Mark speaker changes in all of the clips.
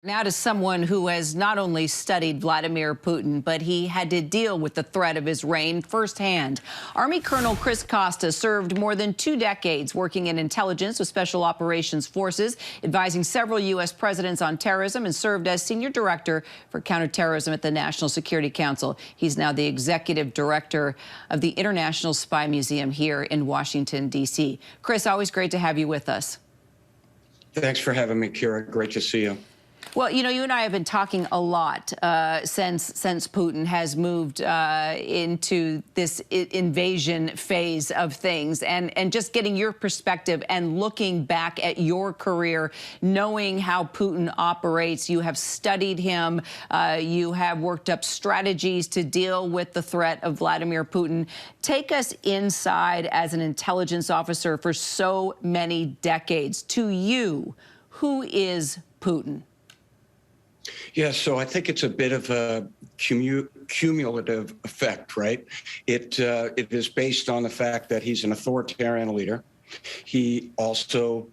Speaker 1: Now to someone who has not only studied Vladimir Putin, but he had to deal with the threat of his reign firsthand. Army Colonel Costa served more than 2 decades working in intelligence with Special Operations Forces, advising several U.S. presidents on terrorism, and served as Senior Director for Counterterrorism at the National Security Council. He's now the Executive Director of the International Spy Museum here in Washington, D.C. Chris, always great to have you with us.
Speaker 2: Thanks for having me, Kira. Great to see you.
Speaker 1: Well, you know, you and I have been talking a lot since Putin has moved into this invasion phase of things, and just getting your perspective and looking back at your career, knowing how Putin operates. You have studied him. You have worked up strategies to deal with the threat of Vladimir Putin. Take us inside as an intelligence officer for so many decades. To you, who is Putin?
Speaker 2: Yeah, so I think it's a bit of a cumulative effect, right? It is based on the fact that he's an authoritarian leader. He also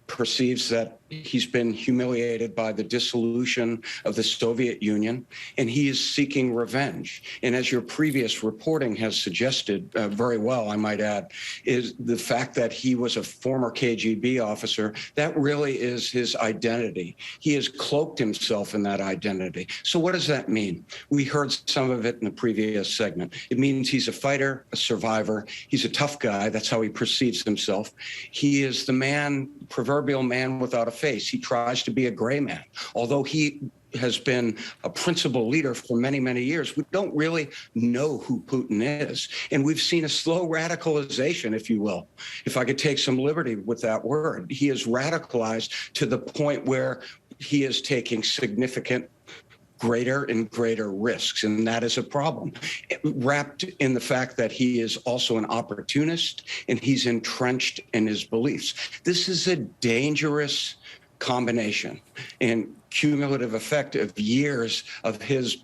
Speaker 2: perceives that he's been humiliated by the dissolution of the Soviet Union, and he is seeking revenge. And as your previous reporting has suggested very well, I might add, is the fact that he was a former KGB officer. That really is his identity. He has cloaked himself in that identity. So what does that mean? We heard some of it in the previous segment. It means he's a fighter, a survivor. He's a tough guy. That's how he perceives himself. He is the man, proverbial man without a face. He tries to be a gray man. Although he has been a principal leader for many, many years, we don't really know who Putin is. And we've seen a slow radicalization, if you will, if I could take some liberty with that word. He is radicalized to the point where he is taking significant greater and greater risks, and that is a problem, wrapped in the fact that he is also an opportunist and he's entrenched in his beliefs. This is a dangerous combination and cumulative effect of years of his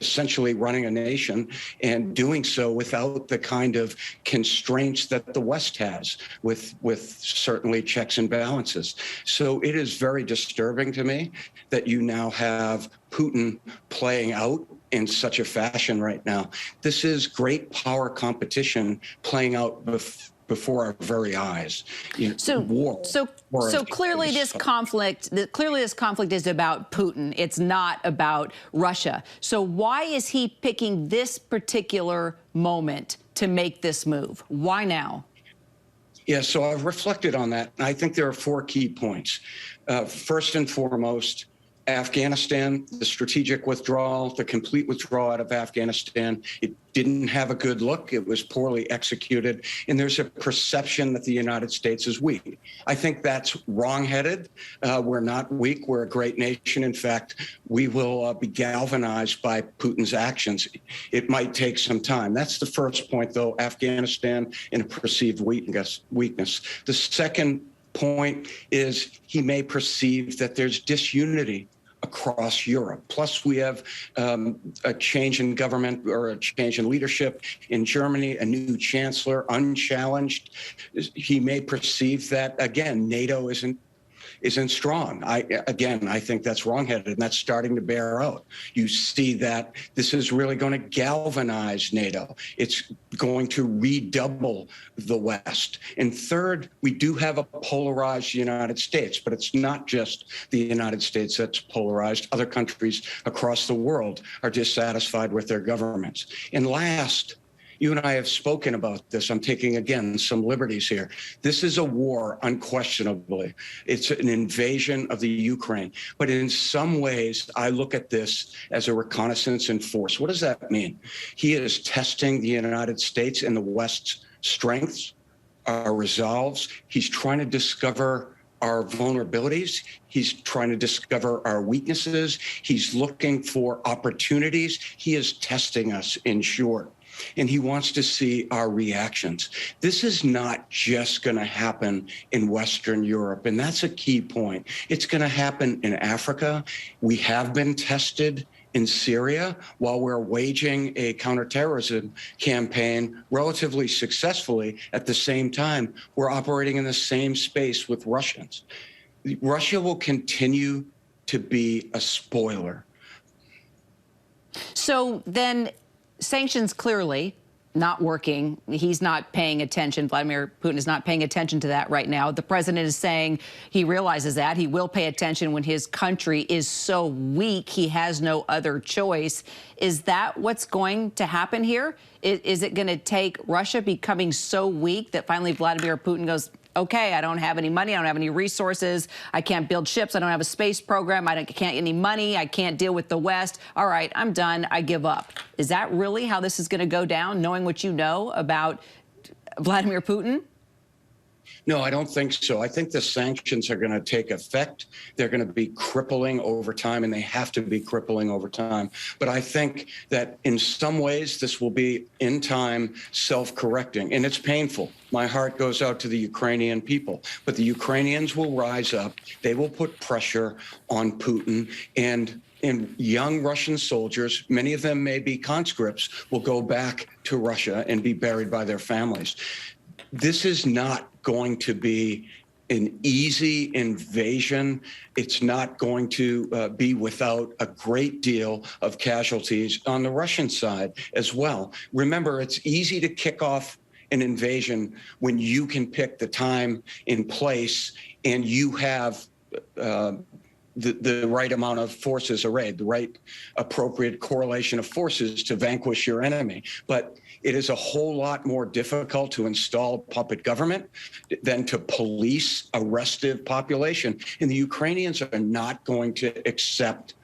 Speaker 2: essentially running a nation, and doing so without the kind of constraints that the West has with certainly checks and balances. So it is very disturbing to me that you now have Putin playing out in such a fashion right now. This is great power competition playing out before our very eyes. You know,
Speaker 1: so clearly this conflict is about Putin. It's not about Russia. So why is he picking this particular moment to make this move? Why now?
Speaker 2: Yeah, so I've reflected on that. I think there are 4 key points. First and foremost, Afghanistan, the strategic withdrawal, the complete withdrawal out of Afghanistan, it didn't have a good look. It was poorly executed. And there's a perception that the United States is weak. I think that's wrongheaded. We're not weak. We're a great nation. In fact, we will be galvanized by Putin's actions. It might take some time. That's the first point, though, Afghanistan and a perceived weakness. The second point is he may perceive that there's disunity across Europe. Plus, we have a change in government, or a change in leadership in Germany, a new chancellor, unchallenged. He may perceive that, again, NATO isn't strong. I think that's wrongheaded, and that's starting to bear out. You see that this is really going to galvanize NATO. It's going to redouble the West. And third, we do have a polarized United States, but it's not just the United States that's polarized. Other countries across the world are dissatisfied with their governments. And last, you and I have spoken about this. I'm taking, again, some liberties here. This is a war, unquestionably. It's an invasion of the Ukraine. But in some ways, I look at this as a reconnaissance in force. What does that mean? He is testing the United States and the West's strengths, our resolves. He's trying to discover our vulnerabilities. He's trying to discover our weaknesses. He's looking for opportunities. He is testing us, in short. And he wants to see our reactions. This is not just going to happen in Western Europe, and that's a key point. It's going to happen in Africa. We have been tested in Syria while we're waging a counterterrorism campaign relatively successfully. At the same time, we're operating in the same space with Russians. Russia will continue to be a spoiler.
Speaker 1: So then sanctions clearly not working. He's not paying attention. Vladimir Putin is not paying attention to that right now. The president is saying he realizes that. He will pay attention when his country is so weak he has no other choice. Is that what's going to happen here? Is it going to take Russia becoming so weak that finally Vladimir Putin goes, okay, I don't have any money, I don't have any resources, I can't build ships, I don't have a space program, I can't get any money, I can't deal with the West. All right, I'm done, I give up. Is that really how this is going to go down, knowing what you know about Vladimir Putin?
Speaker 2: No, I don't think so. I think the sanctions are going to take effect. They're going to be crippling over time, and they have to be crippling over time. But I think that in some ways this will be, in time, self-correcting. And it's painful. My heart goes out to the Ukrainian people. But the Ukrainians will rise up. They will put pressure on Putin. And young Russian soldiers, many of them may be conscripts, will go back to Russia and be buried by their families. This is not going to be an easy invasion. It's not going to be without a great deal of casualties on the Russian side as well. Remember, it's easy to kick off an invasion when you can pick the time and place and you have the right amount of forces arrayed, the right appropriate correlation of forces to vanquish your enemy. But it is a whole lot more difficult to install a puppet government than to police a restive population. And the Ukrainians are not going to accept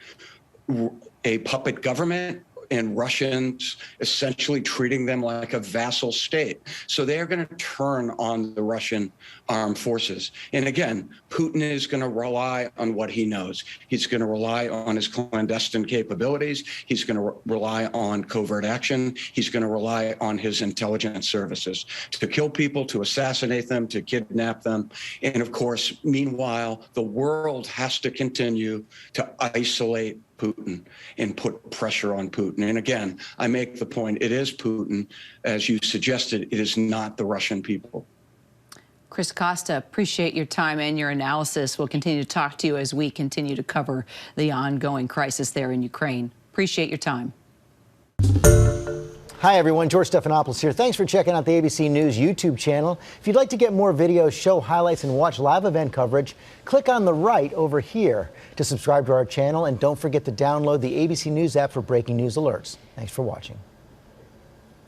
Speaker 2: a puppet government and Russians essentially treating them like a vassal state. So they're going to turn on the Russian armed forces. And again, Putin is going to rely on what he knows. He's going to rely on his clandestine capabilities. He's going to rely on covert action. He's going to rely on his intelligence services to kill people, to assassinate them, to kidnap them. And of course, meanwhile, the world has to continue to isolate Putin and put pressure on Putin. And again, I make the point, it is Putin. As you suggested, it is not the Russian people.
Speaker 1: Chris Costa, appreciate your time and your analysis. We'll continue to talk to you as we continue to cover the ongoing crisis there in Ukraine. Appreciate your time.
Speaker 3: Hi, everyone. George Stephanopoulos here. Thanks for checking out the ABC News YouTube channel. If you'd like to get more videos, show highlights, and watch live event coverage, click on the right over here to subscribe to our channel. And don't forget to download the ABC News app for breaking news alerts. Thanks for watching.